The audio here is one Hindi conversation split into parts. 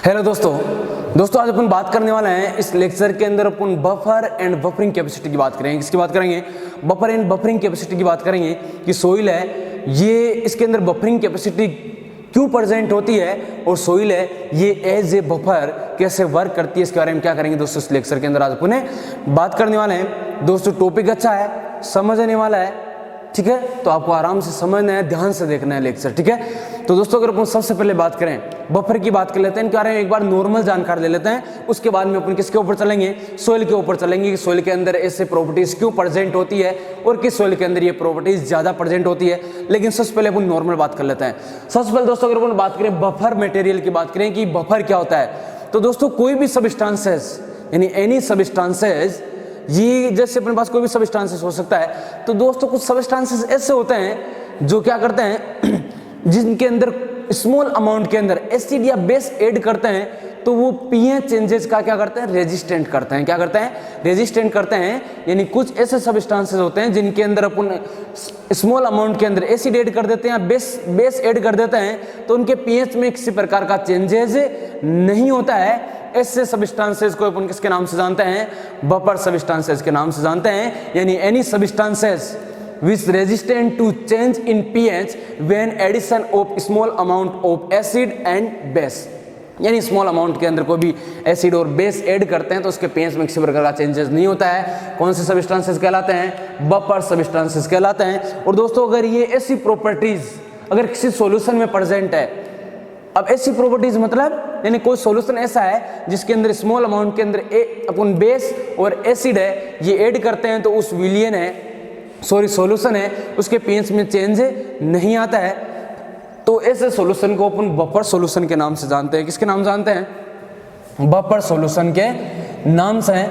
हेलो दोस्तों आज अपन बात करने वाले हैं इस लेक्चर के अंदर अपन बफर एंड बफरिंग कैपेसिटी की बात करेंगे। किसकी बात करेंगे? बफर एंड बफरिंग कैपेसिटी की बात करेंगे कि सोइल है ये इसके अंदर बफरिंग कैपेसिटी क्यों प्रेजेंट होती है और सोइल है ये एज ए बफर कैसे वर्क करती है, इसके बारे में क्या करेंगे दोस्तों इस लेक्चर के अंदर आज अपन बात करने वाले हैं। दोस्तों टॉपिक अच्छा है, समझने वाला है, ठीक है, तो आपको आराम से समझना है, ध्यान से देखना है लेक्चर, ठीक है। तो दोस्तों अगर अपन सबसे पहले बात करें बफर की बात कर लेते हैं, इनके बारे में एक बार नॉर्मल जानकारी ले लेते हैं, उसके बाद में अपन किसके ऊपर चलेंगे? सोइल के ऊपर चलेंगे कि सोइल के अंदर ऐसे प्रॉपर्टीज क्यों प्रेजेंट होती है और किस सोइल के अंदर ये प्रॉपर्टीज ज्यादा प्रेजेंट होती है। लेकिन सबसे पहले अपन नॉर्मल बात कर लेते हैं। सबसे पहले दोस्तों अगर अपन बात करें बफर मटेरियल की बात करें कि बफर क्या होता है, तो दोस्तों कोई भी सबस्टांसेस यानी एनी सबस्टांसेस, ये जैसे अपने पास कोई भी सबस्टांसेस हो सकता है, तो दोस्तों कुछ सबस्टांसेस ऐसे होते हैं जो क्या करते हैं जिनके अंदर स्मॉल अमाउंट के अंदर एसिड या बेस ऐड करते हैं तो वो पीएच चेंजेस का क्या करते हैं? रेजिस्टेंट करते हैं। क्या करते हैं? रेजिस्टेंट करते हैं। यानी कुछ ऐसे सबस्टांसेस होते हैं जिनके अंदर अपन स्मॉल अमाउंट के अंदर एसिड ऐड कर देते हैं या बेस ऐड कर देते हैं तो उनके पीएच में किसी प्रकार का चेंजेस नहीं होता है। ऐसे सबस्टांसेस को अपन किसके नाम से जानते हैं? बफर सबस्टांसेस के नाम से जानते हैं। यानी any substances which resistant to change in pH when addition of small amount of acid and base, यानी स्मॉल अमाउंट के अंदर कोई भी एसिड और बेस ऐड करते हैं तो उसके पीएच में किसी प्रकार का चेंजेस नहीं होता है। कौन से सबस्टांसेस कहलाते हैं? बफर सबस्टांसेस कहलाते हैं। और दोस्तों अगर ये ऐसी प्रॉपर्टीज अगर किसी सॉल्यूशन में प्रेजेंट है, अब ऐसी प्रॉपर्टीज मतलब यानी कोई सॉल्यूशन ऐसा है जिसके अंदर स्मॉल अमाउंट के अंदर अपन बेस और एसिड है ये ऐड करते हैं तो उस विलियन है सॉल्यूशन है उसके पीएच में चेंज नहीं आता है, तो ऐसे सॉल्यूशन को अपन बफर सॉल्यूशन के नाम से जानते हैं। किसके नाम जानते हैं? बफर सॉल्यूशन के नाम से।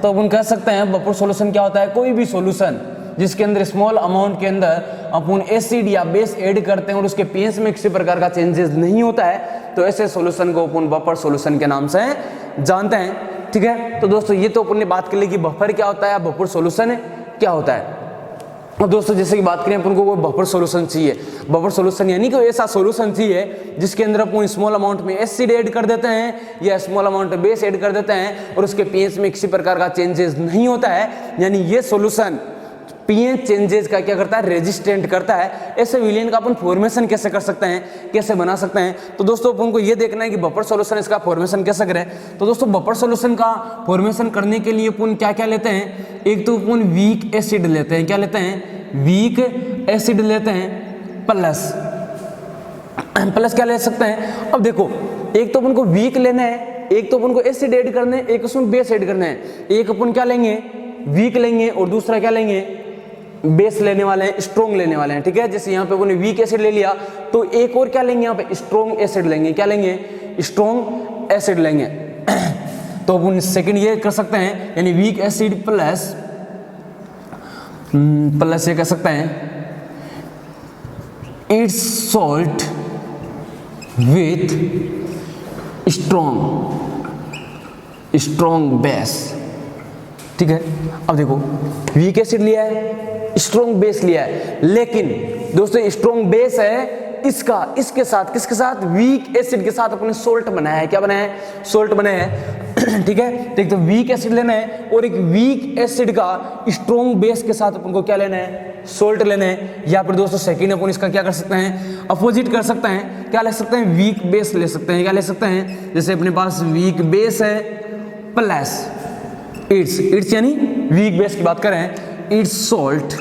तो अपन कह सकते हैं बफर सॉल्यूशन क्या होता है? कोई भी सॉल्यूशन जिसके अंदर स्मॉल अमाउंट के अंदर अपन एसिड या बेस ऐड करते हैं और उसके पीएच में किसी प्रकार का चेंजेस नहीं होता है तो ऐसे सॉल्यूशन को अपन बफर सॉल्यूशन के नाम से जानते हैं, ठीक है। तो दोस्तों ये तो अपन ने बात कर ली कि बफर क्या होता है, बफर सॉल्यूशन क्या होता है। और दोस्तों जैसे कि बात करें अपन को कोई बफर सॉल्यूशन चाहिए, बफर सॉल्यूशन यानी कोई ऐसा सॉल्यूशन चाहिए जिसके अंदर अपन स्मॉल अमाउंट में एसिड ऐड कर देते हैं या स्मॉल अमाउंट में बेस ऐड कर देते हैं और उसके पीएच में किसी प्रकार का चेंजेस नहीं होता है, यानी ये सॉल्यूशन पीएच चेंजेस का क्या करता है? रेजिस्टेंट करता है। ऐसे विलियन का अपन फॉर्मेशन कैसे कर सकते हैं, कैसे बना सकते हैं? तो दोस्तों अपन को ये देखना है कि बफर सॉल्यूशन इसका फॉर्मेशन कैसे करें। तो दोस्तों बफर सॉल्यूशन का फॉर्मेशन करने के लिए अपन क्या क्या लेते हैं? एक तो अपन वीक एसिड लेते हैं। क्या लेते हैं? वीक एसिड लेते हैं प्लस क्या ले सकते हैं? अब देखो एक तो अपन को वीक लेना है, एक तो अपन को एसिड ऐड करना है, एक उसमें बेस ऐड करना है। एक अपन क्या लेंगे? वीक लेंगे और दूसरा क्या लेंगे? बेस लेने वाले हैं, स्ट्रॉन्ग लेने वाले हैं, ठीक है। जैसे यहाँ पे अपन वीक एसिड ले लिया तो एक और क्या लेंगे? यहाँ पे स्ट्रॉन्ग एसिड लेंगे। क्या लेंगे? स्ट्रॉन्ग एसिड लेंगे। तो अपन सेकंड ये कर सकते हैं यानी वीक एसिड प्लस ये कह सकते हैं it's salt with strong base, ठीक है। अब देखो वीक एसिड लिया है, स्ट्रॉन्ग बेस लिया है, लेकिन दोस्तों स्ट्रॉन्ग बेस है इसके साथ किसके साथ? वीक एसिड के साथ अपने सोल्ट बनाया है। क्या बनाया है? सोल्ट बनाया है, ठीक है। तो एक तो वीक एसिड लेना है और एक वीक एसिड का स्ट्रॉन्ग बेस के साथ अपन को क्या लेना है? सोल्ट लेना है। या फिर दोस्तों सेकंड अपन इसका क्या कर सकते हैं? अपोजिट कर सकते हैं। क्या ले सकते हैं? वीक बेस ले सकते हैं। क्या ले सकते हैं? जैसे अपने पास वीक बेस है प्लस इट्स यानी वीक बेस की बात करें, it's salt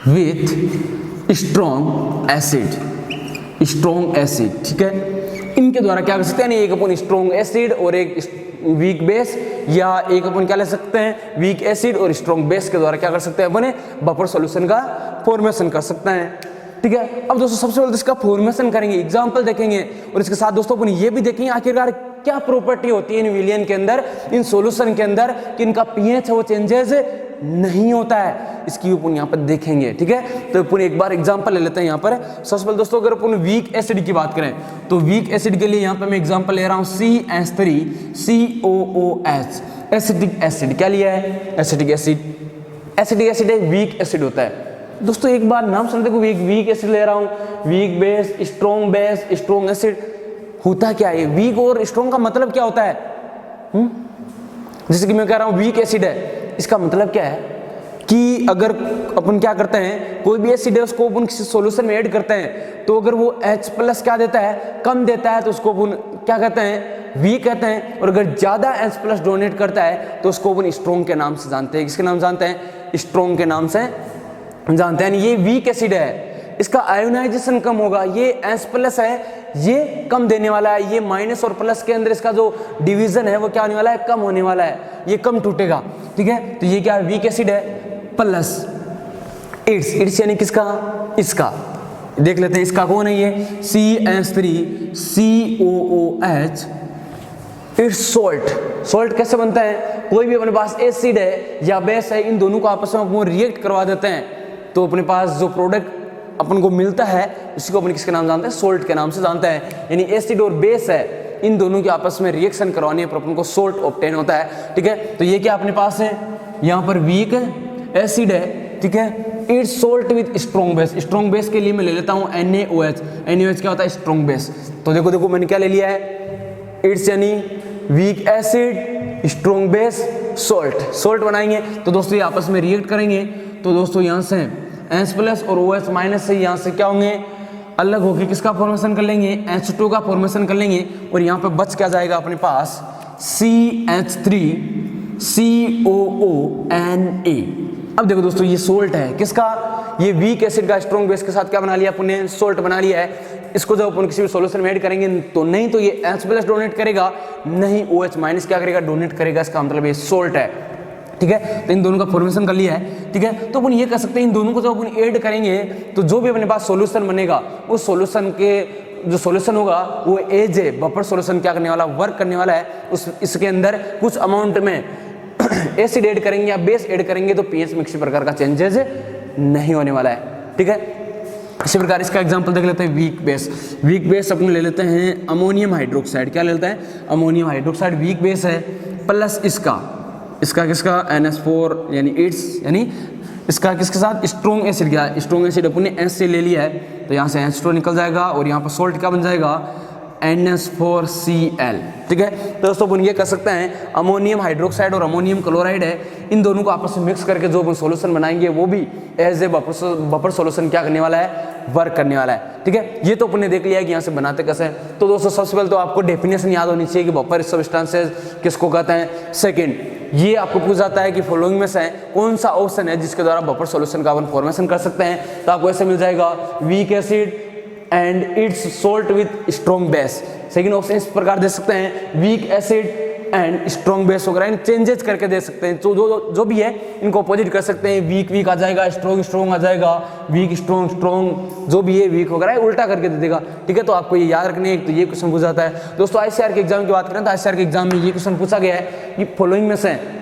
with strong acid, ठीक है। इनके द्वारा क्या कर सकते हैं? एक अपन स्ट्रॉन्ग एसिड और एक वीक बेस, या एक अपन क्या ले सकते हैं? वीक एसिड और स्ट्रॉन्ग बेस के द्वारा क्या कर सकते हैं? अपने बफर सॉल्यूशन का फॉर्मेशन कर सकते हैं, ठीक है। अब दोस्तों सबसे पहले इसका फॉर्मेशन करेंगे, एग्जांपल देखेंगे और इसके साथ दोस्तों अपन ये भी देखेंगे आखिरकार क्या प्रॉपर्टी होती है इन विलियन के अंदर, इन सॉल्यूशन के अंदर कि इनका पीएच है वो चेंजेस नहीं होता है। इसकी अपन यहाँ पर देखेंगे, ठीक है। तो अपन एक बार एग्जांपल ले लेते हैं यहाँ पर। सबसे पहले दोस्तों अगर अपन वीक एसिड की बात करें तो वीक एसिड के लिए यहाँ पे मैं एग्जांपल ले रहा हूँ CH3COOH, एसिटिक एसिड। क्या लिया है? एसिटिक एसिड एक वीक एसिड होता है। दोस्तों एक बार नाम सुनते को वीक एसिड ले रहा हूँ, वीक बेस, स्ट्रॉन्ग एसिड। होता क्या है, वीक और स्ट्रॉन्ग का मतलब क्या होता है? जैसे कि मैं कह रहा हूं वीक एसिड है, इसका मतलब क्या है कि अगर अपन क्या करते हैं, कोई भी एसिड है उसको अपन किसी सॉल्यूशन में ऐड करते हैं, तो अगर वो H+ क्या देता है, कम देता है, तो उसको अपन क्या कहते हैं, वीक कहते हैं। और अगर ज्यादा H+ डोनेट करता है तो उसको अपन स्ट्रॉन्ग के नाम से जानते हैं। किसके नाम जानते हैं? स्ट्रॉन्ग के नाम से जानते हैं। ये वीक एसिड है, इसका आयोनाइजेशन कम होगा, ये H+ है, ये कम देने वाला है, ये माइनस और प्लस के अंदर इसका जो डिवीजन है वो क्या होने वाला है, कम होने वाला है, ये कम टूटेगा, ठीक है। तो ये क्या है, वीक एसिड है। प्लस इट्स यानी किसका, इसका देख लेते हैं, इसका कौन है ये, CH3COOH, इट्स सोल्ट कैसे बनता है, कोई भी अपने पास एसिड है या बेस है, इन दोनों को आपस में अपन रिएक्ट करवा देते हैं, तो अपने पास जो प्रोडक्ट अपन को मिलता है उसी को अपन किसके नाम जानते हैं, सोल्ट के नाम से जानते हैं। यानी एसिड और बेस है, इन दोनों की आपस में रिएक्शन करवानी है, पर अपन को सोल्ट ऑब्टेन होता है, ठीक है। तो ये क्या अपने पास है, यहाँ पर वीक एसिड है, ठीक है, it's salt with strong base. Strong base के लिए मैं ले लेता हूँ NaOH। NaOH क्या होता है, स्ट्रॉन्ग बेस। तो देखो मैंने क्या ले लिया है, इट्स यानी weak acid, strong base, salt बनाएंगे। तो दोस्तों ये आपस में रिएक्ट करेंगे, तो दोस्तों यहाँ से H+ और OH- से यहाँ से क्या होंगे, अलग होकर किसका फॉर्मेशन कर लेंगे, H2 का फॉर्मेशन कर लेंगे। और यहाँ पे बच क्या जाएगा अपने पास, CH3COONA। अब देखो दोस्तों ये सोल्ट है किसका, ये वीक एसिड का स्ट्रॉन्ग बेस के साथ क्या बना लिया अपन ने, सोल्ट बना लिया है। इसको जब अपन किसी भी सॉल्यूशन में ऐड करेंगे तो नहीं तो ये H+ डोनेट करेगा, नहीं OH- क्या करेगा, डोनेट करेगा। इसका मतलब ये सोल्ट है, ठीक है। तो इन दोनों का फॉर्मेशन कर लिया है, ठीक है। तो अपन ये कह सकते हैं इन दोनों को जब अपन ऐड करेंगे तो जो भी अपने पास सॉल्यूशन बनेगा, उस सॉल्यूशन के जो सॉल्यूशन होगा वो एज ए बफर सॉल्यूशन क्या करने वाला, वर्क करने वाला है। इसके अंदर कुछ अमाउंट में एसिड ऐड करेंगे या बेस ऐड करेंगे तो पीएच में किसी प्रकार का चेंजेस नहीं होने वाला है, ठीक है। इसी प्रकार इसका एग्जांपल देख लेते हैं, वीक बेस अपन ले लेते हैं अमोनियम हाइड्रोक्साइड। क्या लेते हैं, अमोनियम हाइड्रोक्साइड वीक बेस है, प्लस इसका किसका NH4 यानी इट्स, यानी इसका किसके साथ, स्ट्रॉन्ग एसिड। क्या स्ट्रॉन्ग एसिड अपन ने S से ले लिया है, तो यहाँ से H2 निकल जाएगा और यहाँ पर सोल्ट क्या बन जाएगा, NH4Cl, ठीक है। तो दोस्तों अपन ये कर सकते हैं, अमोनियम हाइड्रोक्साइड और अमोनियम क्लोराइड है, इन दोनों को आपस में मिक्स करके जो अपन सॉल्यूशन बनाएंगे वो भी एज ए बफर सॉल्यूशन क्या करने वाला है, वर्क करने वाला है, ठीक है। ये तो अपन ने देख लिया कि यहाँ से बनाते कैसे हैं। तो दोस्तों सबसे पहले तो आपको डेफिनेशन याद होनी चाहिए कि बफर सब्सटेंसेस किसको कहते हैं। सेकंड, ये आपको पूछ जाता है कि फॉलोइंग में से कौन सा ऑप्शन है जिसके द्वारा बफर सॉल्यूशन का अपन फॉर्मेशन कर सकते हैं। तो आपको ऐसे मिल जाएगा, weak acid and it's salt with strong base. Second option इस प्रकार दे सकते हैं, weak acid and strong base वगैरह चेंजेस करके दे सकते हैं। तो जो भी है इनको अपोजिट कर सकते हैं, वीक आ जाएगा, स्ट्रॉन्ग आ जाएगा, वीक स्ट्रॉन्ग जो भी है वीक वगैरह उल्टा करके दे देगा, ठीक है। तो आपको ये याद रखने है, तो ये क्वेश्चन पूछा जाता है। दोस्तों ICAR के एग्जाम की बात करें तो ICAR के एग्जाम में ये क्वेश्चन पूछा गया है कि फॉलोइंग में से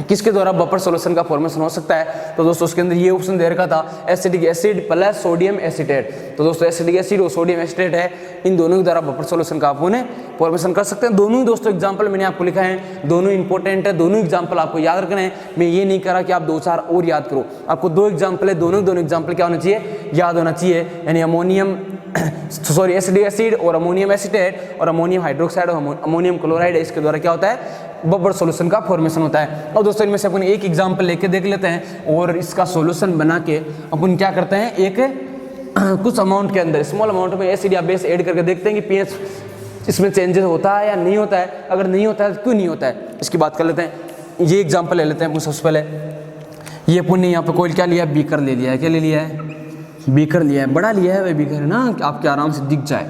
किसके द्वारा बफर सॉल्यूशन का फॉर्मेशन हो सकता है। तो दोस्तों उसके अंदर ये ऑप्शन दे रखा था, acetic acid plus sodium acetate. तो दोस्तों एसिटिक एसिड और सोडियम एसीटेट है, इन दोनों के द्वारा बफर सॉल्यूशन का आपने फॉर्मेशन कर सकते हैं। दोनों ही दोस्तों एग्जांपल मैंने आपको लिखा है, दोनों इंपॉर्टेंट है, दोनों एग्जांपल आपको याद रखना है। मैं ये नहीं करा कि आप 2-4 और याद करो, आपको 2 एग्जांपल है, दोनों एग्जांपल क्या होना चाहिए, याद होना चाहिए। यानी एसिडिक एसिड और अमोनियम एसीटेट और अमोनियम हाइड्रोक्साइड और अमोनियम क्लोराइड है, इसके द्वारा क्या होता है, बफर सॉल्यूशन का फॉर्मेशन होता है। और दोस्तों इनमें से अपन एक एग्जांपल लेके देख लेते हैं और इसका सॉल्यूशन बना के अपन क्या करते हैं, एक कुछ अमाउंट के अंदर स्मॉल अमाउंट में एसिड या बेस ऐड करके देखते हैं कि पीएच इसमें चेंजेस होता है या नहीं होता है। अगर नहीं होता है तो क्यों नहीं होता है, इसकी बात कर लेते हैं। ये एग्जांपल ले लेते हैं अपन सबसे पहले। ये अपन ने यहाँ पे कोई क्या लिया है, बीकर ले लिया है। क्या ले लिया है, बीकर लिया है, बड़ा लिया है, वह बीकर है ना, आपके आराम से दिख जाए।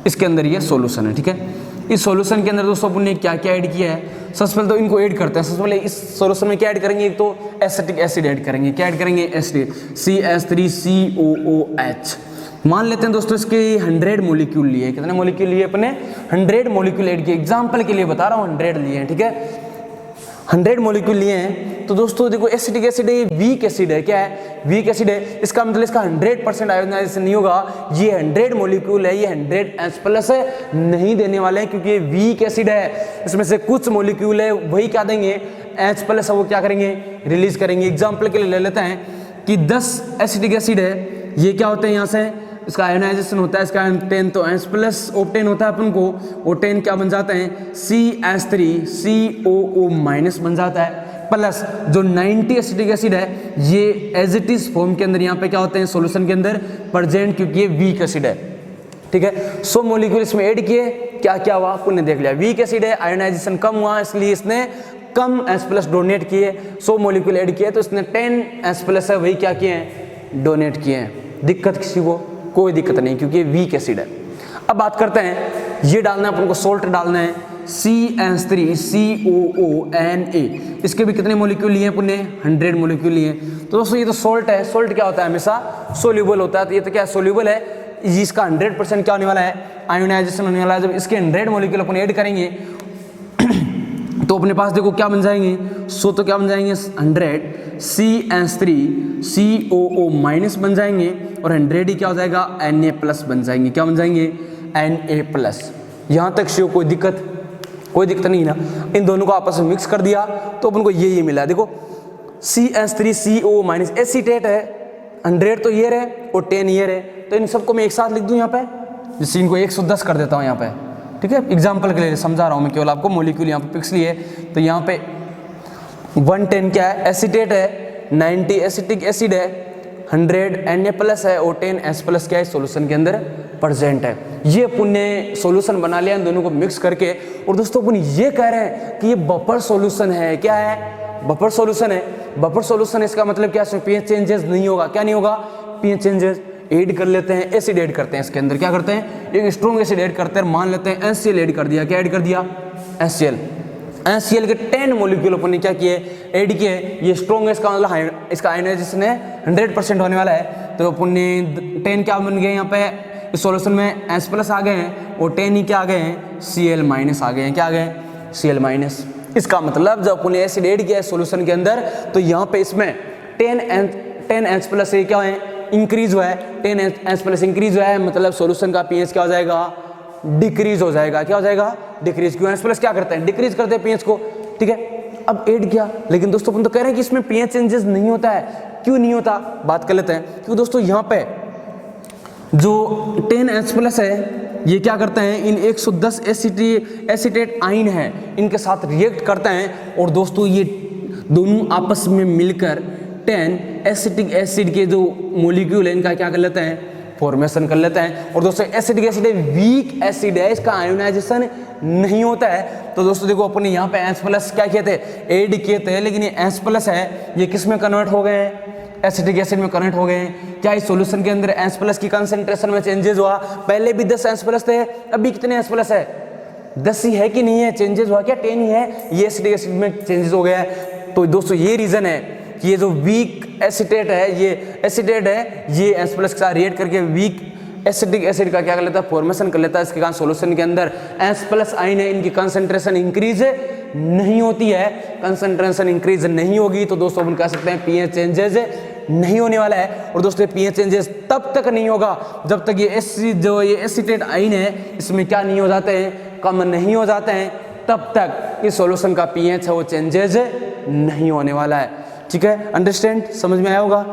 इसके अंदर ये सॉल्यूशन है, ठीक है। इस सॉल्यूशन के अंदर दोस्तों अपन ने क्या क्या ऐड किया है, सबसे पहले तो इनको ऐड करते हैं। सबसे पहले इस सॉल्यूशन में क्या ऐड करेंगे, एक तो एसिटिक एसिड ऐड करेंगे। क्या ऐड करेंगे, एसिड, CH3COOH। मान लेते हैं दोस्तों इसके 100 मॉलिक्यूल लिए। कितने मॉलिक्यूल लिए अपने, 100 मॉलिक्यूल ऐड किए। एग्जाम्पल के लिए बता रहा हूँ, 100 लिए हैं, ठीक है, 100 मॉलिक्यूल लिए हैं। तो दोस्तों देखो एसिटिक एसिड है, वीक एसिड है। क्या है, वीक एसिड है। इसका मतलब इसका 100% आयोनाइजेशन नहीं होगा। ये 100 मॉलिक्यूल है, ये 100 H+ है, नहीं देने वाले हैं क्योंकि ये वीक एसिड है। इसमें से कुछ मॉलिक्यूल है वही क्या देंगे, H+ वो क्या करेंगे, रिलीज करेंगे। एग्जाम्पल के लिए ले लेते हैं कि 10 एसिटिक एसिड है, ये क्या होते हैं, यहाँ से इसका आयोनाइजेशन होता है, इसका आयन तो एस प्लस ऑप्टेन होता है अपन को, ऑप्टेन क्या बन जाता है CH3COO माइनस बन जाता है, प्लस जो 90 एसिटिक एसिड है ये एज इट इज फॉर्म के अंदर यहाँ पे क्या होते हैं सॉल्यूशन के अंदर प्रेजेंट, क्योंकि ये वीक एसिड है। ठीक है, 100 मॉलिक्यूल इसमें ऐड किए, क्या क्या हुआ आपने देख लिया, वीक एसिड है, आयोनाइजेशन कम हुआ इसलिए इसने कम H+ डोनेट किए, 100 मॉलिक्यूल ऐड किए तो इसने 10 H+ है वही क्या किए हैं डोनेट किए हैं। दिक्कत किसी को कोई दिक्कत नहीं क्योंकि वीक एसिड है। अब बात करते हैं, ये डालना है अपन को, सोल्ट डालना है CH3COONA, इसके भी कितने मॉलिक्यूल लिए अपन ने 100 मॉलिक्यूल लिए। तो दोस्तों ये तो सोल्ट है, सोल्ट क्या होता है हमेशा सोल्यूबल होता है, तो ये तो क्या सोल्यूबल है, इसका 100% क्या होने वाला है आयोनाइजेशन होने वाला है। जब इसके 100 मॉलिक्यूल अपन ऐड करेंगे तो अपने पास देखो क्या बन जाएंगे, तो क्या बन जाएंगे 100 CH3COO माइनस बन जाएंगे और 100 ही क्या हो जाएगा Na+ बन जाएंगे, क्या बन जाएंगे Na+। यहाँ तक शिव कोई दिक्कत नहीं ना, इन दोनों को आपस में मिक्स कर दिया तो अपन को ये मिला। देखो CH3COO माइनस एसीटेट है, 100 तो ये रहे और 10 ये रहे, तो इन सबको मैं एक साथ लिख दूं यहाँ पे, जिससे इनको 110 कर देता हूँ यहाँ पे। ठीक है, एग्जाम्पल के लिए समझा रहा हूँ मैं केवल आपको, मॉलिक्यूल यहाँ पे पिक्स लिए, तो यहाँ पे 110 क्या है एसीटेट है, 90 एसिटिक एसिड है, 100 Na+ है और 10 H+ क्या है सॉल्यूशन के अंदर प्रेजेंट है। ये अपन ने सॉल्यूशन बना लिया इन दोनों को मिक्स करके। और दोस्तों अपन ये कह रहे हैं कि ये बफर सॉल्यूशन है, क्या है बफर सॉल्यूशन है, बफर सॉल्यूशन इसका मतलब क्या है pH चेंजेस नहीं होगा, क्या नहीं होगा pH चेंजेस। ऐड कर लेते हैं, एसिड ऐड करते हैं इसके अंदर, क्या करते हैं एक स्ट्रॉन्ग एसिड ऐड करते हैं, मान लेते हैं HCl ऐड कर दिया, क्या ऐड कर दिया HCl के 10 मॉलिक्यूल अपन ने क्या किए ऐड किए, ये स्ट्रॉन्ग है, इसका मतलब इसका आयोनाइजेशन है 100% होने वाला है, तो अपन ने 10 क्या बन गए यहाँ पे इस सॉल्यूशन में H+ आ गए हैं और 10 ही क्या आ गए हैं Cl- आ गए हैं, क्या आ गए Cl-। इसका मतलब जब अपन ने एसिड ऐड किया है सॉल्यूशन के अंदर तो यहाँ पे इसमें 10 H+ से क्या है इंक्रीज हुआ है, 10 H+ इंक्रीज हुआ है, मतलब सॉल्यूशन का pH क्या हो जाएगा डिक्रीज हो जाएगा, क्या हो जाएगा डिक्रीज, क्यों H+ क्या करते हैं डिक्रीज करते हैं pH को। ठीक है, अब ऐड किया, लेकिन दोस्तों अपन तो कह रहे हैं कि इसमें pH चेंजेस नहीं होता है, क्यों नहीं होता बात कर लेते हैं। क्योंकि दोस्तों यहाँ पे जो 10 H+ है ये क्या करते हैं इन 110 एसीटेट आयन है इनके साथ रिएक्ट करते हैं और दोस्तों ये दोनों आपस में मिलकर 10 एसिटिक एसिड के जो मॉलिक्यूल है इनका क्या कर लेते हैं फॉर्मेशन कर लेते हैं। और दोस्तों एसिटिक एसिड वीक एसिड है, इसका आयोनाइजेशन नहीं होता है। तो दोस्तों देखो अपन ने यहाँ पे H+ क्या किए थे ऐड किए थे, लेकिन ये H+ है ये किस में कन्वर्ट हो गए हैं एसिटिक एसिड में कन्वर्ट हो गए हैं। क्या इस सॉल्यूशन के अंदर H+ की कंसंट्रेशन में चेंजेस हुआ, पहले भी 10 H+ थे अभी कितने H+ है 10 ही है कि नहीं है, चेंजेस हुआ क्या 10 ही है, ये एसिटिक एसिड में चेंजेस हो गया है। तो दोस्तों ये रीजन है कि ये जो वीक एसिटेट है ये एसिटेट है ये H+ के साथ रिएक्ट करके वीक एसिटिक एसिड का क्या कर लेता है फॉर्मेशन कर लेता है। इसके कारण सॉल्यूशन के अंदर H+ आयन है इनकी कंसंट्रेशन इंक्रीज नहीं होती है, कंसंट्रेशन इंक्रीज नहीं होगी तो दोस्तों अपन कह सकते हैं pH चेंजेस नहीं होने वाला है। और दोस्तों pH चेंजेस तब तक नहीं होगा जब तक ये एसिटेट आयन है इसमें क्या नहीं हो जाते हैं कम नहीं हो जाते हैं, तब तक इस सॉल्यूशन का pH है वो चेंजेस नहीं होने वाला है। ठीक है, अंडरस्टैंड समझ में आया होगा।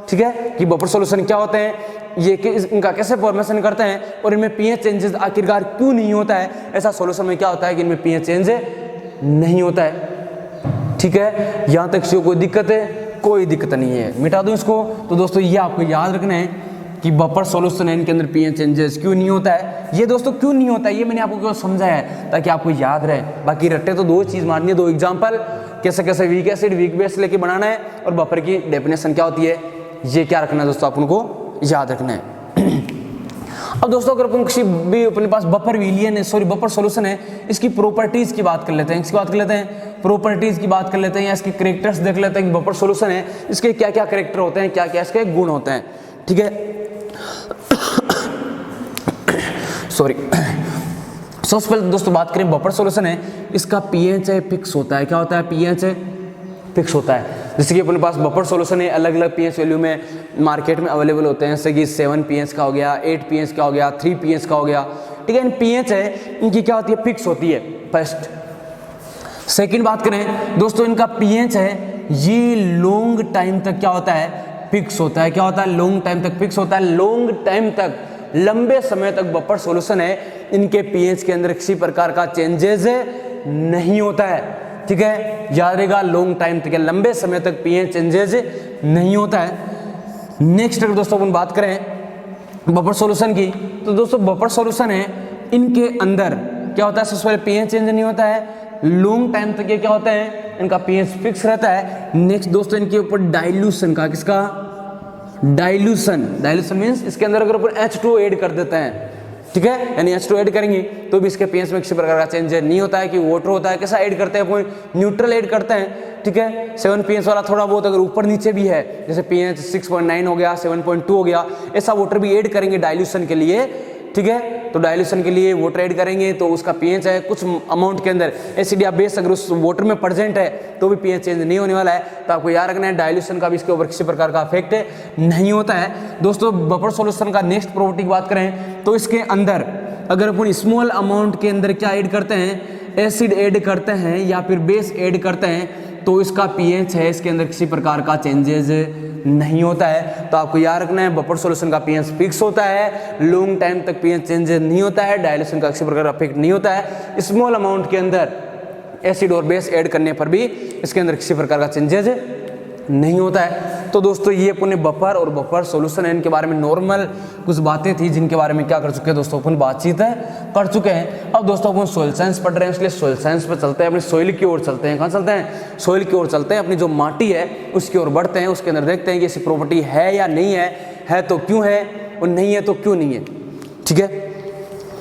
ठीक है कि बफर सॉल्यूशन क्या होते हैं, ये इनका कैसे फॉर्मेशन करते हैं और इनमें pH चेंजेस आखिरकार क्यों नहीं होता है। ऐसा सॉल्यूशन में क्या होता है कि इनमें pH चेंज नहीं होता है। ठीक है, यहाँ तक से कोई दिक्कत है कोई दिक्कत नहीं है, मिटा दूं इसको। तो दोस्तों ये आपको याद रखना है कि बफर सॉल्यूशन है इनके अंदर pH चेंजेस क्यों नहीं होता है। ये दोस्तों क्यों नहीं होता है ये मैंने आपको क्यों समझाया है ताकि आपको याद रहे। बाकी रट्टे तो दो चीज़ मारनी है, दो एग्जाम्पल कैसे कैसे वीक एसिड वीक बेस लेके बनाना है और बफर की डेफिनेशन क्या होती है ये क्या रखना है दोस्तों अपन को याद रखना है। अब दोस्तों अगर अपन किसी भी अपने पास बफर विलियन है बफर सॉल्यूशन है इसकी प्रॉपर्टीज की बात कर लेते हैं, इसकी बात कर लेते हैं प्रॉपर्टीज की बात कर लेते हैं या इसके कैरेक्टर्स देख लेते हैं कि बफर सॉल्यूशन है इसके क्या क्या कैरेक्टर होते हैं क्या क्या इसके गुण होते हैं। ठीक है सॉरी सबसे पहले दोस्तों बात करें बफर सॉल्यूशन है इसका pH है फिक्स होता है, क्या होता है pH है फिक्स होता है। जैसे कि अपने पास बफर सॉल्यूशन है अलग अलग pH वैल्यू में मार्केट में अवेलेबल होते हैं, जैसे कि 7 pH का हो गया 8 pH का हो गया 3 pH का हो गया। ठीक है, इन pH है इनकी क्या होती है फिक्स होती है फर्स्ट। सेकंड बात करें दोस्तों इनका pH है ये लॉन्ग टाइम तक क्या होता है फिक्स होता है। क्या होता है? लॉन्ग टाइम तक फिक्स होता है। लॉन्ग टाइम तक, लंबे समय तक बफर सॉल्यूशन है, इनके पीएच के अंदर किसी प्रकार का चेंजेस नहीं होता है। ठीक है, याद रहेगा, लॉन्ग टाइम तक, लंबे समय तक पीएच चेंजेस नहीं होता है। नेक्स्ट अगर दोस्तों अपन बात करें बफर सॉल्यूशन की, तो दोस्तों बफर सॉल्यूशन है, इनके अंदर क्या होता है? सबसे पहले पीएच चेंज नहीं होता है, लॉन्ग टाइम तक ये क्या होता है? इनका पीएच फिक्स रहता है। नेक्स्ट दोस्तों इनके ऊपर डाइल्यूशन का, किसका? डाइल्यूशन। डाइल्यूशन मींस इसके अंदर अगर अपन H2O ऐड कर देते हैं, ठीक है, यानी H2O ऐड करेंगे तो भी इसके पीएच में किसी प्रकार का चेंज नहीं होता है कि वाटर होता है। कैसा ऐड करते हैं? कोई न्यूट्रल ऐड करते हैं, ठीक है। 7 पीएच वाला थोड़ा बहुत अगर ऊपर नीचे भी है, जैसे पीएच 6.9 हो गया, 7.2 हो गया, ऐसा वाटर भी ऐड करेंगे डाइल्यूशन के लिए, ठीक है। तो डाइल्यूशन के लिए वाटर ऐड करेंगे तो उसका पीएच है कुछ अमाउंट के अंदर एसिड या बेस अगर उस वाटर में प्रेजेंट है तो भी पीएच चेंज नहीं होने वाला है। तो आपको याद रखना है डाइल्यूशन का भी इसके ऊपर किसी प्रकार का इफेक्ट नहीं होता है। दोस्तों बफर सॉल्यूशन का नेक्स्ट प्रॉपर्टी की बात करें तो इसके अंदर अगर अपन स्मॉल अमाउंट के अंदर क्या ऐड करते हैं? एसिड ऐड करते हैं या फिर बेस ऐड करते हैं तो इसका पीएच है, इसके अंदर किसी प्रकार का चेंजेस नहीं होता है। तो आपको याद रखना है बफर सॉल्यूशन का पीएच फिक्स होता है, लॉन्ग टाइम तक पीएच चेंज नहीं होता है, डाइल्यूशन का किसी प्रकार का इफेक्ट नहीं होता है। स्मॉल अमाउंट के अंदर एसिड और बेस ऐड करने पर भी इसके अंदर किसी प्रकार का चेंजेस नहीं होता है। तो दोस्तों ये अपने बफर और बफर सॉल्यूशन है, इनके बारे में नॉर्मल कुछ बातें थी जिनके बारे में क्या कर चुके हैं दोस्तों, अपन बातचीत कर चुके हैं। अब दोस्तों अपन सोइल साइंस पढ़ रहे हैं, इसलिए सोइल साइंस पे चलते हैं, अपनी सोइल की ओर चलते हैं। कहाँ चलते हैं? सोइल की ओर चलते हैं, अपनी जो माटी है उसकी ओर बढ़ते हैं, उसके अंदर देखते हैं कि ऐसी प्रॉपर्टी है या नहीं है तो क्यों है और नहीं है तो क्यों नहीं है, ठीक है।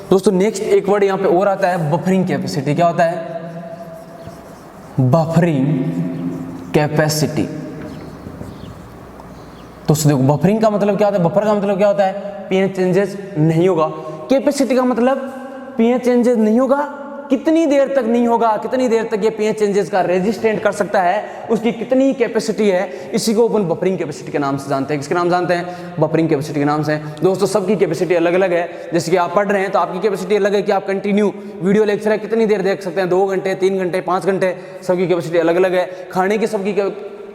दोस्तों नेक्स्ट एक वर्ड यहाँ पे और आता है बफरिंग कैपेसिटी। क्या होता है? Buffering capacity. तो देखो बफरिंग का मतलब क्या होता है? बफर का मतलब क्या होता है? पीएच चेंजेस नहीं होगा। कैपेसिटी का मतलब पीएच चेंजेस नहीं होगा, कितनी देर तक नहीं होगा, कितनी देर तक ये पीएच चेंजेस का रेजिस्टेंट कर सकता है, उसकी कितनी कैपेसिटी है, इसी को अपन बफरिंग कैपेसिटी के नाम से जानते हैं। किसके नाम जानते हैं? बफरिंग कैपेसिटी के नाम से। दोस्तों सबकी कैपेसिटी अलग अलग है, जैसे कि आप पढ़ रहे हैं तो आपकी कैपेसिटी अलग है कि आप कंटिन्यू वीडियो लेक्चर है कितनी देर देख सकते हैं, 2 घंटे, 3 घंटे, 5 घंटे, सबकी कैपेसिटी अलग अलग है। खाने की सबकी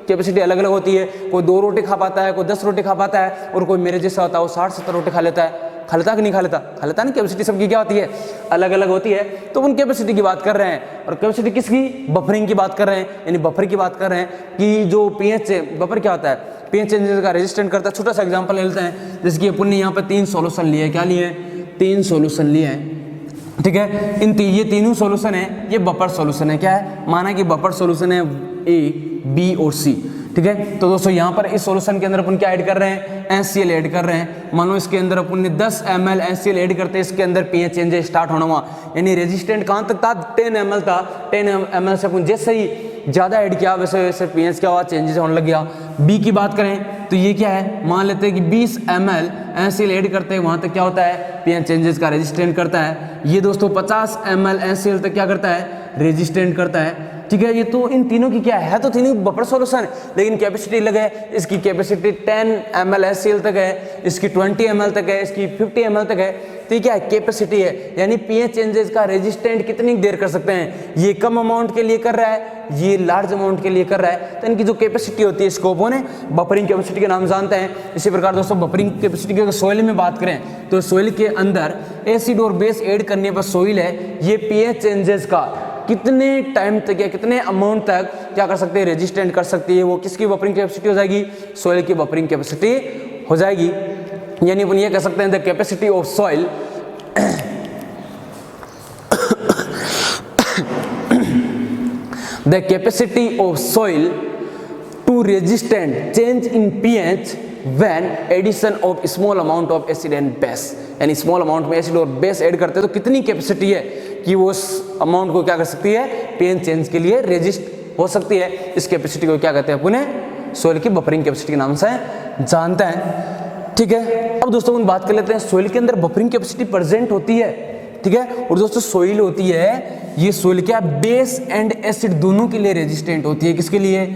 कैपेसिटी अलग अलग होती है, कोई 2 रोटी खा पाता है, कोई 10 रोटी खा पाता है, और कोई मेरे जैसा होता है वो 60-70 रोटी खा लेता है। खा लेता कि नहीं खा लेता? खा लेता नहीं। कैपेसिटी सबकी क्या होती है? अलग अलग होती है। तो उन कैपेसिटी की बात कर रहे हैं, और कैपेसिटी किसकी? बफरिंग की बात कर रहे हैं, यानी बफर की बात कर रहे हैं कि जो पीएच बफर क्या होता है? पीएच चेंजेस का रेजिस्टेंट करता है। छोटा सा एग्जांपल ले लेते हैं, जैसे कि अपन ने यहाँ पे 3 सॉल्यूशन लिए हैं। क्या लिए हैं? 3 सॉल्यूशन लिए हैं, ठीक है। ये तीनों सॉल्यूशन है, ये बफर सॉल्यूशन है। क्या है? माना कि बफर सॉल्यूशन है ए, बी और सी, ठीक है। तो दोस्तों यहाँ पर इस सॉल्यूशन के अंदर अपन क्या ऐड कर रहे हैं? HCl ऐड कर रहे हैं। मान लो इसके अंदर अपन ने 10 ml HCl ऐड करते हैं, इसके अंदर पीएच चेंज स्टार्ट होना हुआ, यानी रेजिस्टेंट कहाँ तक था? 10 ml था। 10 ml से अपन जैसे ही ज़्यादा ऐड किया वैसे वैसे पीएच क्या हुआ? चेंजेस होने लग गया। बी की बात करें तो ये क्या है? मान लेते हैं कि 20 ml HCl ऐड करते हैं, वहाँ तक क्या होता है? पीएच चेंजेस का रेजिस्टेंट करता है। ये दोस्तों 50 ml HCl तक क्या करता है? रेजिस्टेंट करता है, ठीक है। ये तो इन तीनों की क्या है? तो तीनों बफर सॉल्यूशन, लेकिन कैपेसिटी अलग है। इसकी कैपेसिटी 10 ml HCl तक है, इसकी 20 ml तक है, इसकी 50 ml तक है। तो ये क्या है? कैपेसिटी है, यानी पीएच चेंजेस का रेजिस्टेंट कितनी देर कर सकते हैं। ये कम अमाउंट के लिए कर रहा है, ये लार्ज अमाउंट के लिए कर रहा है, तो इनकी जो कैपेसिटी होती है इसको अपन बफरिंग कैपेसिटी के नाम जानते हैं। इसी प्रकार दोस्तों बफरिंग कैपेसिटी की सोइल में बात करें तो सोइल के अंदर एसिड और बेस ऐड करने पर सोइल है, ये पीएच चेंजेस का कितने टाइम तक या कितने अमाउंट तक क्या कर सकते हैं? रेजिस्टेंट कर सकती है। वो किसकी बफरिंग कैपेसिटी हो जाएगी? सॉइल की बफरिंग कैपेसिटी हो जाएगी। यानी अपन ये कह सकते हैं the capacity of soil the capacity of soil to resistant change in pH when addition of small amount of acid and base, यानी स्मॉल अमाउंट में एसिड और बेस ऐड करते हैं तो कितनी कैपेसिटी है कि वो उस अमाउंट को क्या कर सकती है? पीएच चेंज के लिए रेजिस्ट हो सकती है। इस कैपेसिटी को क्या कहते हैं? अपने सोइल की बफरिंग कैपेसिटी के नाम से जानते हैं, ठीक है। अब दोस्तों हम बात कर लेते हैं सोइल के अंदर बफरिंग कैपेसिटी प्रेजेंट होती है, ठीक है। और दोस्तों सोइल होती है, ये सोइल क्या? बेस एंड एसिड दोनों के लिए रेजिस्टेंट होती है। किसके लिए?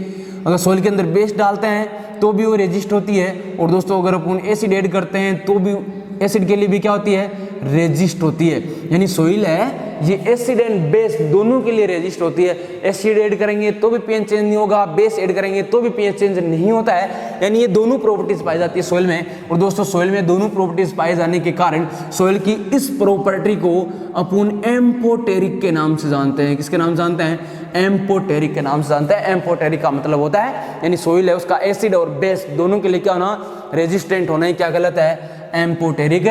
अगर सोइल के अंदर बेस डालते हैं तो भी वो रेजिस्ट होती है, और दोस्तों अगर अपन एसिड ऐड करते हैं तो भी एसिड के लिए भी क्या होती है, रेजिस्ट होती है। यानी सोइल है ये एसिड एंड बेस दोनों के लिए रेजिस्ट होती है। एसिड ऐड करेंगे तो भी पीएच चेंज नहीं होगा, बेस ऐड करेंगे तो भी पीएच चेंज नहीं होता है। यानी ये दोनों प्रॉपर्टीज पाई जाती है सोइल में। और दोस्तों सोइल में दोनों प्रॉपर्टीज पाए जाने के कारण सोइल की इस प्रॉपर्टी को अपन एम्फोटेरिक के नाम से जानते हैं। किसके नाम से जानते हैं, एम्फोटेरिक के नाम से जानते हैं। एम्फोटेरिक का मतलब होता है यानी सोइल है उसका एसिड और बेस दोनों के लिए क्या होना, रेजिस्टेंट होना ही क्या कहलाता है, एम्फोटेरिक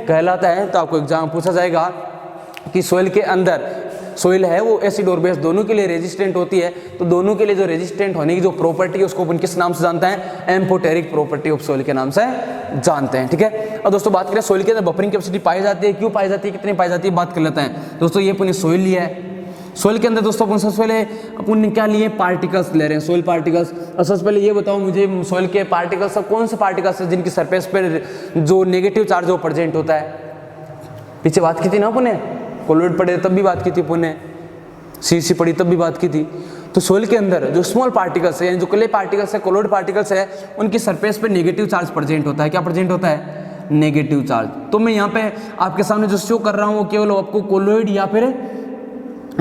कहलाता है। तो आपको एग्जाम पूछा जाएगा कि सोइल के अंदर सोइल है वो एसिड और बेस दोनों के लिए रेजिस्टेंट होती है, तो दोनों के लिए जो रेजिस्टेंट होने की जो प्रॉपर्टी है उसको अपन किस नाम से जानते हैं, एम्फोटेरिक प्रॉपर्टी ऑफ सोइल के नाम से जानते हैं। ठीक है, अब दोस्तों बात करें सोइल के अंदर बफरिंग कैपेसिटी पाई जाती है, क्यों पाई जाती है, कितनी पाई जाती है, बात कर लेते हैं। दोस्तों ये अपनी सोइल लिया है, सोइल के अंदर दोस्तों अपन सबसे पहले अपन क्या लिए, पार्टिकल्स ले रहे हैं, सोइल पार्टिकल्स। और सबसे पहले ये बताओ मुझे सोइल के पार्टिकल्स कौन से पार्टिकल्स है जिनकी सरफेस पर जो नेगेटिव चार्ज वो प्रेजेंट होता है। पीछे बात की थी ना अपन ने, कोलोइड पढ़े तब भी बात की थी अपन ने, सीसी पढ़ी तब भी बात की थी। तो सोइल के अंदर जो स्मॉल पार्टिकल्स है यानी जो क्ले पार्टिकल्स है, कोलोइड पार्टिकल्स है, उनकी सरफेस पे नेगेटिव चार्ज प्रेजेंट होता है। क्या प्रेजेंट होता है, नेगेटिव चार्ज। तो मैं यहाँ पे आपके सामने जो शो कर रहा हूँ वो केवल आपको कोलोइड या फिर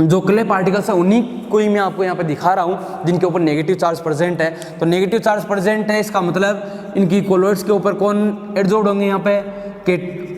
जो क्ले पार्टिकल्स है उन्हीं को ही मैं आपको यहाँ पे दिखा रहा हूँ जिनके ऊपर नेगेटिव चार्ज प्रेजेंट है। तो नेगेटिव चार्ज प्रेजेंट है इसका मतलब इनकी कोलोइड्स के ऊपर कौन एडजॉर्ब होंगे यहाँ पे,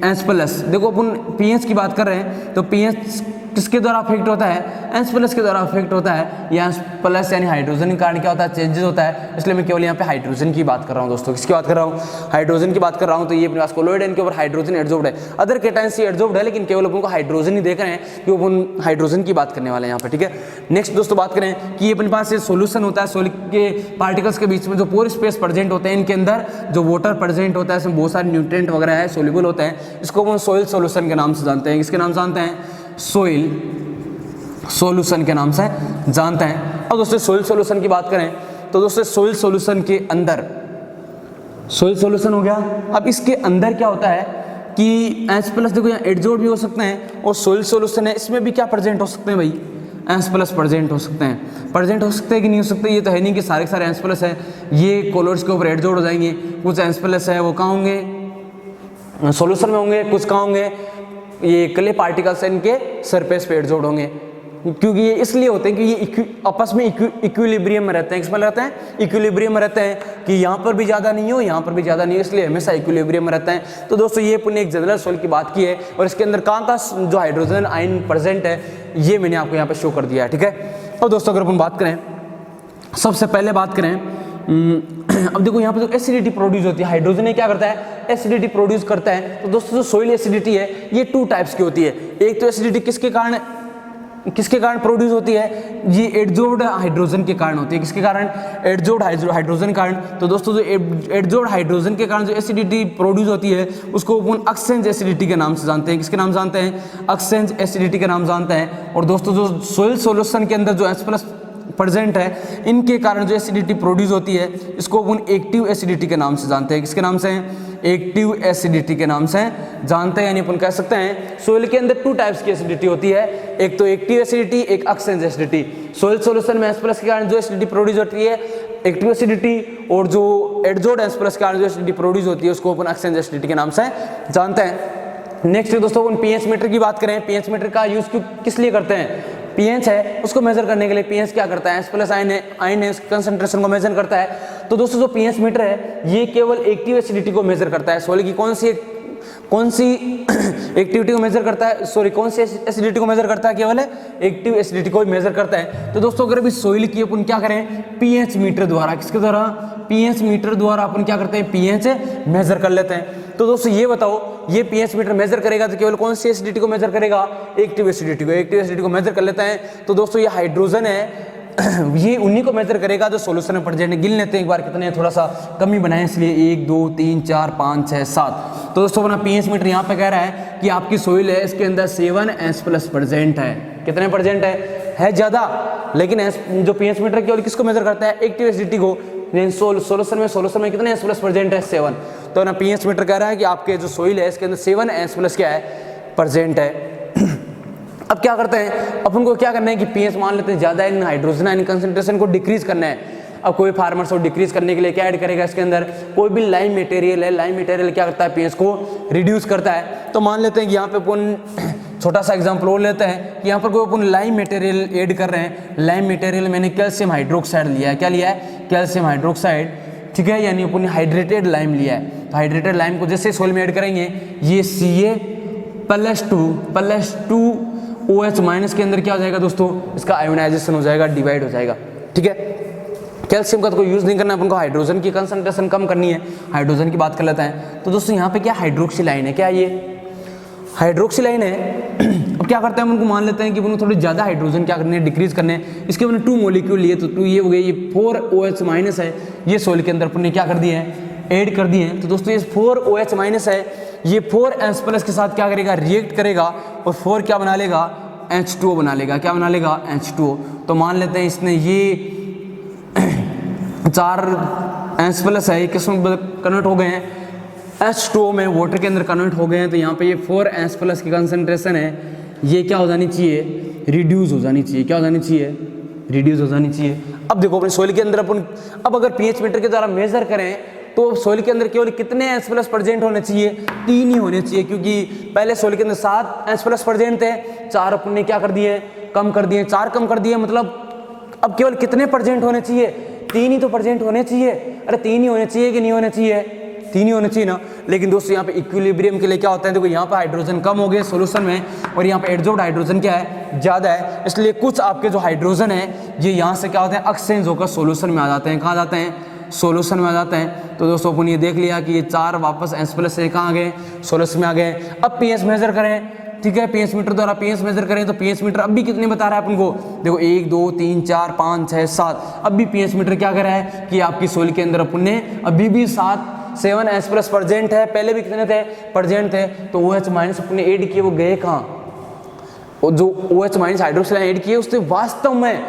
H+। देखो अपन पीएच की बात कर रहे हैं तो पीएच किसके द्वारा अफेक्ट होता है, H+ के द्वारा अफेक्ट होता है। या H+ यानी हाइड्रोजन के कारण क्या होता है, चेंजेस होता है। इसलिए मैं केवल यहाँ पे हाइड्रोजन की बात कर रहा हूँ दोस्तों। किसकी बात कर रहा हूँ, हाइड्रोजन की बात कर रहा हूँ। तो ये अपने पास कोलोइड है, इनके ऊपर हाइड्रोजन एडजॉर्ब्ड है। अदर केटायंस से एडजॉर्ब्ड है लेकिन केवल अपन को हाइड्रोजन ही देख रहे हैं कि अपन हाइड्रोजन की बात करने वाले हैं यहाँ पे। ठीक है, नेक्स्ट दोस्तों बात करें कि ये अपने पास सोल्यूशन होता है, सोइल के पार्टिकल्स के बीच में जो पोर स्पेस प्रेजेंट होते हैं, इनके अंदर जो वाटर प्रेजेंट होता है, इसमें बहुत सारे न्यूट्रिएंट वगैरह है, सोल्यूबल होते हैं। इसको हम सोइल सोल्यूशन के नाम से जानते हैं। किसके नाम जानते हैं, सोइल सॉल्यूशन के नाम से जानते हैं। अब दोस्तों सोइल सॉल्यूशन की बात करें तो दोस्तों सोइल सॉल्यूशन के अंदर सोइल सॉल्यूशन हो गया। अब इसके अंदर क्या होता है कि H+ देखो यहाँ एडजॉर्ब भी हो सकते हैं और सोइल सॉल्यूशन है इसमें भी क्या प्रेजेंट हो सकते हैं भाई, H+ प्रेजेंट हो सकते हैं। प्रेजेंट हो सकते हैं कि नहीं हो सकते, ये तो है नहीं कि सारे H+ है ये कोलोइड्स के ऊपर एडजॉर्ब हो जाएंगे। कुछ H+ है वो कहाँ होंगे, सॉल्यूशन में होंगे, कुछ कहाँ होंगे, ये क्ले पार्टिकल्स इनके सरफेस पे एडजॉर्ब होंगे। क्योंकि ये इसलिए होते हैं कि ये आपस में इक्विलिब्रियम में रहते हैं। किसमें रहते हैं, इक्विलिब्रियम में रहते हैं कि यहाँ पर भी ज़्यादा नहीं हो, यहाँ पर भी ज़्यादा नहीं हो, इसलिए हमेशा इक्विलिब्रियम में रहते हैं। तो दोस्तों ये अपने एक जनरल सोइल की बात की है और इसके अंदर कहाँ का जो हाइड्रोजन आयन प्रेजेंट है ये मैंने आपको यहाँ पर शो कर दिया है। ठीक है, और दोस्तों अगर अपन बात करें, सबसे पहले बात करें अब देखो यहाँ पे जो एसिडिटी प्रोड्यूस होती है, हाइड्रोजन ने क्या करता है, एसिडिटी प्रोड्यूस करता है। तो दोस्तों जो सोइल एसिडिटी है ये 2 टाइप्स की होती है। एक तो एसिडिटी किसके कारण प्रोड्यूस होती है, ये एडजॉर्ब्ड हाइड्रोजन के कारण होती है। किसके कारण, एडजॉर्ब्ड हाइड्रोजन के कारण। तो दोस्तों जो एडजॉर्ब्ड हाइड्रोजन के कारण जो एसिडिटी प्रोड्यूस होती है उसको अपन एक्सचेंज एसिडिटी के नाम से जानते हैं। किसके नाम जानते हैं, एक्सचेंज एसिडिटी के नाम जानते हैं। और दोस्तों जो सोइल सॉल्यूशन के अंदर जो H+ प्रेजेंट है इनके कारण जो एसिडिटी प्रोड्यूस होती है इसको अपन एक्टिव एसिडिटी के नाम से जानते हैं। किसके नाम से, एक्टिव एसिडिटी के नाम से जानते हैं। यानी अपन कह सकते हैं सोइल के अंदर 2 टाइप्स की एसिडिटी होती है, एक तो एक्टिव एसिडिटी, एक एक्सचेंज एसिडिटी। सोइल सॉल्यूशन में H+ के कारण जो एसिडिटी प्रोड्यूस होती है एक्टिव एसिडिटी, और जो एडजॉर्ब्ड H+ के कारण जो एसिडिटी प्रोड्यूस होती है उसको अपन एक्सचेंज एसिडिटी के नाम से जानते हैं। नेक्स्ट दोस्तों अपन पीएच मीटर की बात करें। पीएच मीटर का यूज किस लिए करते हैं, पीएच है उसको मेजर करने के लिए। पीएच क्या करता है, H+ आयन है कंसंट्रेशन को मेजर करता है। तो दोस्तों जो पीएच मीटर है ये केवल एक्टिव एसिडिटी को मेजर करता है। सोइल की कौन सी एक्टिविटी को मेजर करता है, सॉरी कौन सी एसिडिटी को मेजर करता है, केवल एक्टिव एसिडिटी को मेजर करता है। तो दोस्तों अगर अभी सोइल की अपन क्या करें, पीएच मीटर द्वारा, किसके द्वारा, पीएच मीटर द्वारा अपन क्या करते हैं, पीएच मेजर कर लेते हैं। तो दोस्तों ये बताओ ये पीएच मीटर मेजर करेगा तो केवल कौन सी एसिडिटी को मेजर करेगा, एक्टिव एसिडिटी को। एक्टिव एसिडिटी को मेजर कर लेते हैं। तो दोस्तों ये हाइड्रोजन है ये उन्हीं को मेजर करेगा जो सॉल्यूशन में प्रेजेंट है। गिन लेते हैं एक बार कितने, थोड़ा सा कमी बनाए इसलिए 1 2 3 4 5 6 7। तो दोस्तों अपना पीएच मीटर यहाँ पे कह रहा है कि आपकी सोइल है इसके अंदर 7H+ प्रेजेंट है। कितने प्रेजेंट है ज़्यादा, लेकिन जो पीएच मीटर केवल किसको मेजर करता है, एक्टिव एसिडिटी को। सॉल्यूशन में कितने H+ प्रेजेंट है, 7। तो ना पीएच मीटर कह रहा है कि आपके जो सोइल है इसके अंदर 7H+ क्या है, प्रेजेंट है। अब क्या करते हैं अपन को, क्या करना है कि पीएच मान लेते हैं ज़्यादा है, हाइड्रोजन आयन कंसंट्रेशन को डिक्रीज करना है। अब कोई फार्मर को डिक्रीज करने के लिए क्या ऐड करेगा इसके अंदर, कोई भी लाइम मटेरियल है, लाइम मटेरियल क्या करता है पीएच को रिड्यूस करता है। तो मान लेते हैं कि यहाँ पे अपन छोटा सा एग्जांपल और लेते हैं कि यहाँ पर कोई अपन लाइम मटेरियल ऐड कर रहे हैं। लाइम मटेरियल मैंने कैल्शियम हाइड्रोक्साइड लिया है, क्या लिया है, कैल्शियम हाइड्रोक्साइड, ठीक है, यानी अपन हाइड्रेटेड लाइम लिया है। तो हाइड्रेटेड लाइम को जैसे सोइल में ऐड करेंगे ये Ca+2OH- के अंदर क्या हो जाएगा दोस्तों, इसका आयोनाइजेशन हो जाएगा, डिवाइड हो जाएगा, ठीक है। कैल्शियम का तो कोई यूज नहीं करना है अपन को, हाइड्रोजन की कंसंट्रेशन कम करनी है, हाइड्रोजन की बात कर लेते हैं। तो दोस्तों यहाँ पे क्या हाइड्रोक्सी लाइन है, क्या ये हाइड्रोक्सी लाइन है। अब क्या करते हैं हम उनको मान लेते हैं कि उनको थोड़ी ज़्यादा हाइड्रोजन क्या करने हैं, डिक्रीज करने हैं। इसके मैंने 2 मॉलिक्यूल लिए, तो 2 ये हो गए, ये 4OH- है, ये सोइल के अंदर अपन ने क्या कर दिए हैं, ऐड कर दिए हैं। तो दोस्तों ये 4OH- है, ये 4H+ के साथ क्या करेगा, रिएक्ट करेगा और 4 क्या बना लेगा, H2O बना लेगा, क्या बना लेगा, H2O। तो मान लेते हैं इसने ये 4H+ है, किस में कन्वर्ट हो गए हैं, H2O में, वाटर के अंदर कन्वर्ट हो गए हैं। तो यहाँ पे ये 4H+ की कंसंट्रेशन है, ये क्या हो जानी चाहिए, रिड्यूस हो जानी चाहिए, क्या हो जानी चाहिए, रिड्यूस हो जानी चाहिए। अब देखो अपने सोइल के अंदर अपन अब अगर pH मीटर के द्वारा मेजर करें तो सोइल के अंदर केवल कितने H+ प्रेजेंट होने चाहिए, 3 ही होने चाहिए, क्योंकि पहले सोइल के अंदर 7 H+ प्रेजेंट थे, 4 अपन ने क्या कर दिए, कम कर दिए, 4 कम कर दिए, मतलब अब केवल कितने प्रेजेंट होने चाहिए, 3 ही तो प्रेजेंट होने चाहिए। अरे 3 ही होने चाहिए कि नहीं होने चाहिए, 3 ही होने चाहिए ना। लेकिन दोस्तों यहाँ पे इक्विलिब्रियम के लिए क्या होता है, देखो यहाँ पे हाइड्रोजन कम हो गए सोल्यूशन में और यहाँ पे एडजॉर्ब्ड हाइड्रोजन क्या है, ज़्यादा है, इसलिए कुछ आपके जो हाइड्रोजन है ये यहाँ से क्या होते हैं, एक्सचेंज होकर सोल्यूशन में आ जाते हैं। कहाँ जाते हैं, सोल्यूशन में आ जाते हैं। तो दोस्तों अपन ये देख लिया कि ये 4 वापस H+ से कहाँ आ गए, सोल्यूशन में आ गए। अब pH मेजर करें, ठीक है, pH मीटर द्वारा pH मेजर करें तो pH मीटर अब भी कितने बता रहा है अपन को, देखो 1 2 3 4 5 6 7, अब भी pH मीटर क्या कर रहा है कि आपकी सोइल के अंदर अपन ने अभी भी 7 H+ प्रेजेंट है, पहले भी कितने थे, प्रेजेंट थे। तो OH- अपने ऐड किए वो गए कहाँ, जो OH- हाइड्रोक्सी लाइन ऐड किए उससे वास्तव में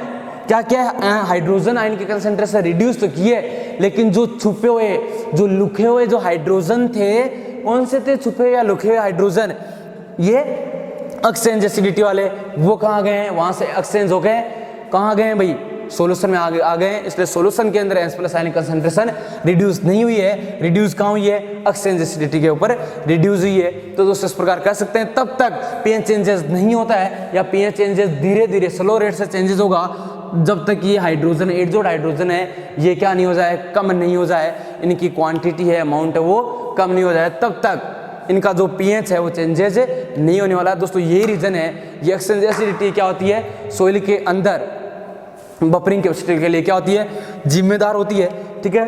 क्या क्या हाइड्रोजन आयन की कंसंट्रेशन रिड्यूस तो किए, लेकिन जो छुपे हुए, जो लुके हुए जो हाइड्रोजन थे, कौन से थे छुपे हुए या लुके हुए हाइड्रोजन, ये एक्सचेंज एसिडिटी वाले, वो कहाँ गए हैं, वहां से एक्सचेंज हो गए, कहाँ गए हैं भाई, सोल्यूशन में आ गए। इसलिए सोल्यूशन के अंदर H+ आयन कंसंट्रेशन रिड्यूस नहीं हुई है, रिड्यूस कहाँ हुई है, एक्सचेंज एसिडिटी के ऊपर रिड्यूस हुई है। तो दोस्तों इस प्रकार कह सकते हैं तब तक pH चेंजेस नहीं होता है, या pH चेंजेस धीरे धीरे स्लो रेट से चेंजेस होगा जब तक ये हाइड्रोजन, एडजॉर्ब्ड हाइड्रोजन है, ये क्या नहीं हो जाए, कम नहीं हो जाए, इनकी क्वांटिटी है, अमाउंट है, वो कम नहीं हो जाए, तब तक इनका जो pH है वो चेंजेस नहीं होने वाला। दोस्तों यही रीजन है, ये एक्सचेंज एसिडिटी क्या होती है, सोइल के अंदर बफरिंग कैपेसिटी के लिए क्या होती है, जिम्मेदार होती है, ठीक है।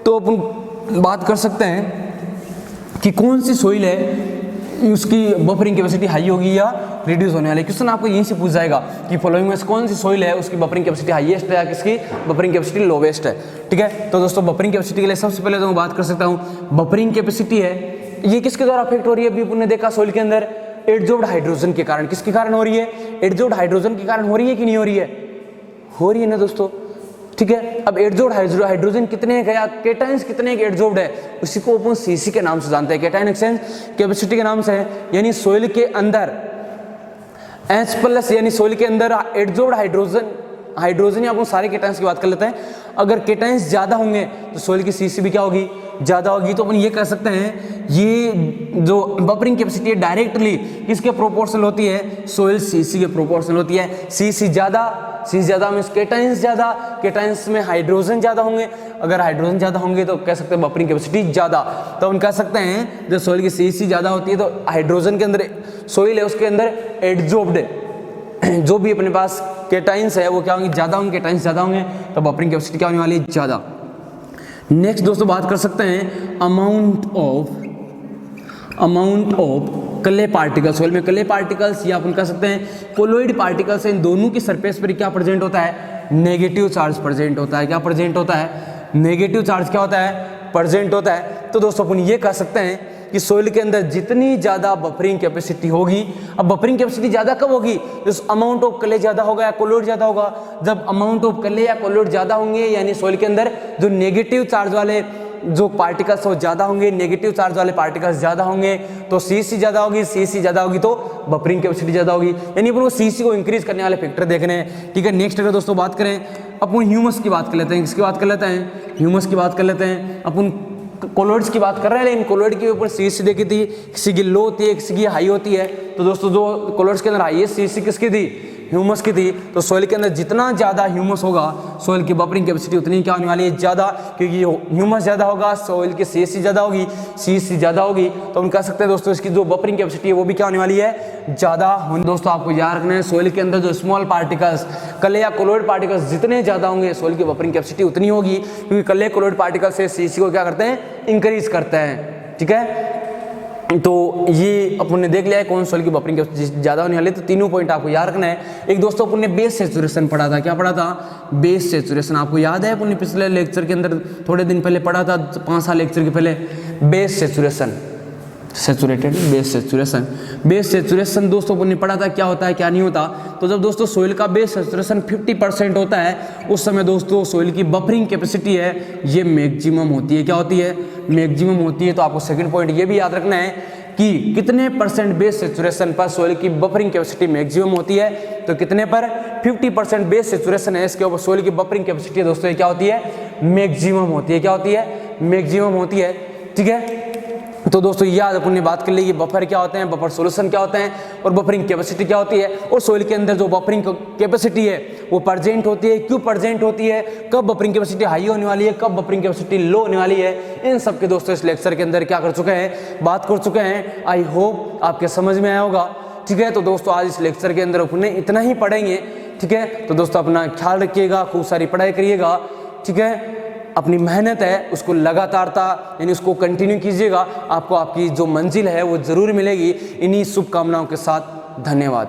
तो अपन बात कर सकते हैं कि कौन सी सोइल है उसकी बफरिंग कैपेसिटी हाई होगी या रिड्यूस होने वाली। क्वेश्चन आपको यहीं से पूछ जाएगा कि फॉलोइंग में से कौन सी सोइल है उसकी बफरिंग कैपेसिटी हाईएस्ट है या किसकी बफरिंग कैपेसिटी लोवेस्ट है, ठीक है। तो दोस्तों बफरिंग कैपेसिटी के लिए सबसे पहले तो मैं बात कर सकता हूँ, बफरिंग कैपेसिटी है ये किसके द्वारा अफेक्ट हो रही है, अभी आपने देखा सोइल के अंदर एडजॉर्ब्ड हाइड्रोजन के कारण, किसके कारण हो रही है, एडजॉर्ब्ड हाइड्रोजन के कारण हो रही है कि नहीं हो रही है, हो रही है ना दोस्तों, ठीक है। अब एडजॉर्ब्ड हाइड्रोजन कितने का, केटाइंस कितने के एडजॉर्ब्ड है, उसी को अपन सीसी के नाम से जानते हैं, केटाइन एक्सचेंज कैपेसिटी के नाम से है। यानी सोइल के अंदर H+ यानी सोइल के अंदर एडजॉर्ब्ड हाइड्रोजन या अपन सारे केटाइंस की बात कर लेते हैं, अगर केटाइंस ज्यादा होंगे तो सोइल की सीसी भी क्या होगी, ज्यादा होगी। तो अपन ये कह सकते हैं ये जो बफरिंग कैपेसिटी है डायरेक्टली किसके प्रोपोर्शनल होती है, सोइल सीसी के प्रोपोर्शनल होती है। सीसी ज्यादा मींस केटाइंस ज्यादा, केटाइंस में हाइड्रोजन ज्यादा होंगे, अगर हाइड्रोजन ज्यादा होंगे तो कह सकते हैं बफरिंग कैपेसिटी ज्यादा। तो हम कह सकते हैं जब सोइल की सीसी ज्यादा होती है तो हाइड्रोजन के अंदर सोइल है उसके अंदर एडजॉर्ब्ड जो भी अपने पास केटाइंस है वो क्या होंगे, ज्यादा होंगे, केटाइंस ज्यादा होंगे, तो बफरिंग कैपेसिटी क्या होने वाली है, ज्यादा। नेक्स्ट दोस्तों बात कर सकते हैं amount of clay particles. Soil में क्ले पार्टिकल्स या अपन कह सकते हैं कोलोइड पार्टिकल्स, इन दोनों की सरफेस पर क्या प्रेजेंट होता है, नेगेटिव चार्ज प्रेजेंट होता है। क्या प्रेजेंट होता है, नेगेटिव चार्ज क्या होता है, प्रेजेंट होता है। तो दोस्तों अपन ये कह सकते हैं कि सोइल के अंदर जितनी ज्यादा बफरिंग कैपेसिटी होगी, अब बफरिंग कैपेसिटी ज्यादा कब होगी, जब अमाउंट ऑफ क्ले ज्यादा होगा या कोलोइड ज्यादा होगा। जब अमाउंट ऑफ क्ले या कोलोइड ज्यादा होंगे यानी सोइल के अंदर जो नेगेटिव चार्ज वाले जो पार्टिकल्स हो ज्यादा होंगे, नेगेटिव चार्ज वाले पार्टिकल्स ज्यादा होंगे, तो सीसी ज्यादा होगी, सीसी ज्यादा होगी तो बफरिंग कैपेसिटी ज्यादा होगी। यानी अपन को सीसी को इंक्रीज करने वाले फैक्टर देखने हैं, ठीक है। नेक्स्ट अगर दोस्तों बात करें अपन ह्यूमस की बात कर लेते हैं। किसकी बात कर लेते हैं? ह्यूमस की बात कर लेते हैं। अपन कोलोइड्स की बात कर रहे हैं, लेकिन कोलोइड के ऊपर CH देखी थी, किसी की लो होती है, किसी की हाई होती है। तो दोस्तों जो कोलोइड्स के अंदर हाईएस्ट CH किसकी थी? ह्यूमस की थी। तो सॉइल के अंदर जितना ज़्यादा ह्यूमस होगा सॉइल की बफरिंग कैपेसिटी उतनी क्या होने वाली है? ज़्यादा, क्योंकि ह्यूमस ज़्यादा होगा, सॉइल की CH ज़्यादा होगी, CH ज़्यादा होगी, तो हम कह सकते हैं दोस्तों इसकी जो बफरिंग कैपेसिटी है वो भी क्या होने वाली है? ज़्यादा। दोस्तों आपको याद रखना है सॉइल के अंदर जो स्मॉल पार्टिकल्स, कले या कोलोइड पार्टिकल्स जितने ज़्यादा होंगे सॉइल की बफरिंग कैपेसिटी उतनी होगी, क्योंकि कले कोलोइड पार्टिकल से CH को क्या करते हैं? इंक्रीज करते हैं। ठीक है, तो ये अपन ने देख लिया है कौन सॉइल की बफरिंग कैपेसिटी ज़्यादा होने वाली है। तो तीनों पॉइंट आपको याद रखना है। एक दोस्तों अपन ने बेस सैचुरेशन पढ़ा था। क्या पढ़ा था? Base saturation. आपको याद है अपन ने पिछले लेक्चर के अंदर थोड़े दिन पहले पढ़ा था, 5 लेक्चर के पहले, base saturation, saturated base saturation. Base saturation दोस्तों अपन ने पढ़ा था क्या होता है क्या नहीं होता। तो जब दोस्तों सॉइल का बेस सैचुरेशन 50% होता है उस समय दोस्तों सॉइल की बफरिंग कैपेसिटी है ये मैक्सिमम होती है। क्या होती है? मैक्सिमम होती है। तो आपको सेकंड पॉइंट ये भी याद रखना है कि कितने % बेस सैचुरेशन पर सॉइल की बफरिंग कैपेसिटी मैक्सिमम होती है। तो कितने पर? 50% बेस सैचुरेशन है, इसके ऊपर सॉइल की बफरिंग कैपेसिटी दोस्तों क्या होती है? मैक्सिमम होती है। क्या होती है? मैक्सिमम होती है। ठीक है, तो दोस्तों ये आज अपन ने बात कर ली कि बफर क्या होते हैं, बफर सॉल्यूशन क्या होते हैं और बफरिंग कैपेसिटी क्या होती है, और सॉइल के अंदर जो बफरिंग कैपेसिटी है वो प्रेजेंट होती है, क्यों प्रेजेंट होती है, कब बफरिंग कैपेसिटी हाई होने वाली है, कब बफरिंग कैपेसिटी लो होने वाली है, इन सब के दोस्तों इस लेक्चर के अंदर क्या कर चुके हैं? बात कर चुके हैं। आई होप आपके समझ में आया होगा। ठीक है, तो दोस्तों आज इस लेक्चर के अंदर अपन इतना ही पढ़ेंगे। ठीक है, तो दोस्तों अपना ख्याल रखिएगा, खूब सारी पढ़ाई करिएगा। ठीक है, अपनी मेहनत है उसको लगातारता यानी उसको कंटिन्यू कीजिएगा, आपको आपकी जो मंजिल है वो ज़रूर मिलेगी। इन्हीं शुभकामनाओं के साथ धन्यवाद।